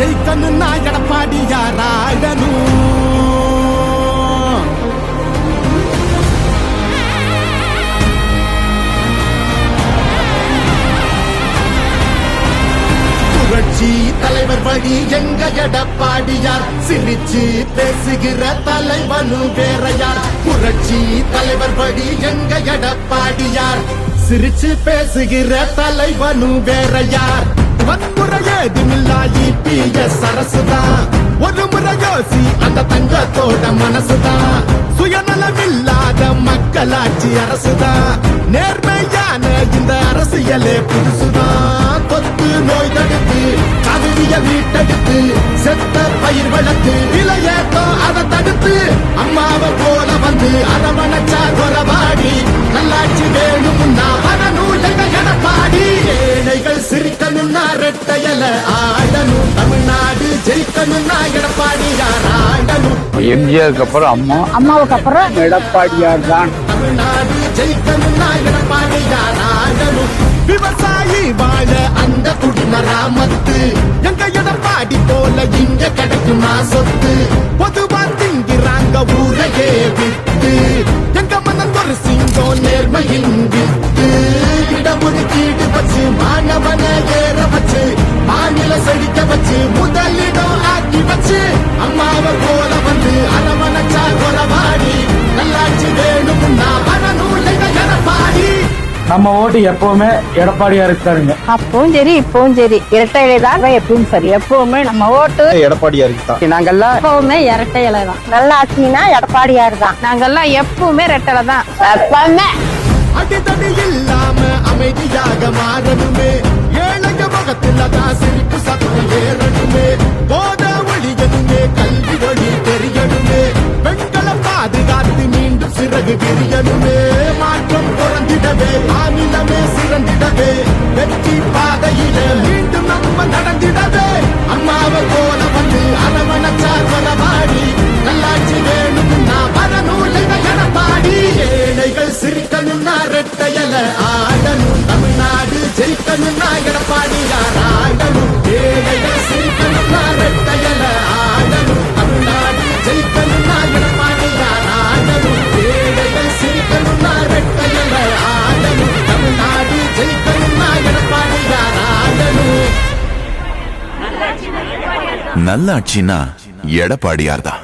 ஜெயிக்கணும்னா எடப்பாடியார் ஆடணும். புரட்சி தலைவர் வழி எங்க எடப்பாடியார், சிரிச்சு பேசுகிற தலைவனும் வேறையார். புரட்சி தலைவர் வழி எங்க எடப்பாடியார், சிரிச்சு பேசுகிற தலைவனும் வேறையார். வன்முறை ஏதுமில்லா EPS அரசுதான், ஒரு முறை யோசி அந்த தங்கத்தோட மனசுதான். சுயநலமில்லாத மக்களாட்சி அரசுதான், நேர்மையான இந்த அரசியலே புதுசுதான். தொத்து நோய் தடுத்து கவிதைய வீட்டெடுத்து செத்த பயிர் வளர்த்து விலையேற்றம் அதை தடுத்து அம்மாவை போல வந்து அரவணைச்சா குறவாடி நல்லாட்சி வேணும்னா வரணும் எங்க எடப்பாடி. ஏழைகள் சிரிக்கணும்னா ரெட்டையல ஆடணும், தமிழ்நாடு ஜெயிக்கணும்னா எடப்பாடியார் ஆடணும். எம்ஜிஆருக்கு அப்புறம் அம்மா, அம்மாவுக்கு அப்புறம் எடப்பாடியார் தான். தமிழ்நாடு ஜெயிக்கணும்னா எடப்பாடியார் ஆடணும். விவசாயி வாழ அந்த குடிமராமத்து எங்க எடப்பாடி போல இங்க கிடைக்குமா சொத்து. பொதுவா திங்கிறாங்க ஊரையே வித்து, எங்க மனம் ஒரு சிங்கம் நேர்மையின் வித்து. இடஒதுக்கீடு வச்சு மாணவன ஏற வச்சு மாநில செழிக்க வச்சு முதலிடம் ஆக்கி வச்சு அம்மாவை போல வந்து அரவணைச்சா குறவாடி நல்லாட்சி வேணும்னா வரணும் எங்க எடப்பாடி. நம்ம ஓட்டு எப்பவுமே எடப்பாடியாருக்கு தாருங்க. அப்பவும் சரி இப்பவும் சரி இரட்டை இலை தான் எப்பவும் சரி. எப்பவுமே நம்ம ஓட்டு எடப்பாடியாருக்கு தான். நாங்கெல்லாம் எப்பவுமே இரட்டை இலை தான். நல்லா ஆச்சுன்னா எடப்பாடியாரு தான். நாங்கெல்லாம் எப்பவுமே இரட்டை தான் எப்பவுமே. அடித்தடி இல்லாம அமைதியாக மாறணுமே, ஏழைய முகத்துல தான் சிரிப்பு சத்தம் ஏறணுமே. போத ஒளியணுமே, கல்வி ஒளி தெரியணுமே, பெண்களை பாதுகாத்து மீண்டும் சிறகு விரியணுமே. மாற்றம் பிறந்திடவே மாநிலமே சிறந்திடவே வெற்றி பாதையில மீண்டும் நம்ம நடந்திடவே அம்மாவை போல வந்து அரவணைச்சா கொலவாடி நல்லாட்சி வேணும்னா வரணும் எங்க எடப்பாடி. ஏழைகள் சிரிக்கணும்னா ரெட்டையல ஆடணும், தமிழ்நாடு ஜெயிக்கணும்னா எடப்பாடியார் ஆடணும். ஏழைகள் சிரிக்கணும்னா ரெட்டையல ஆடணும், தமிழ்நாடு ஜெயிக்கணும்னா எடப்பாடியார் ஆடணும். ஏழைகள் சிரிக்கணும்னா ரெட்டையல ஆடணும், தமிழ்நாடு ஜெயிக்கணும்னா எடப்பாடியார் ஆடணும். நல்லாட்சினா எடப்பாடியார் தான்.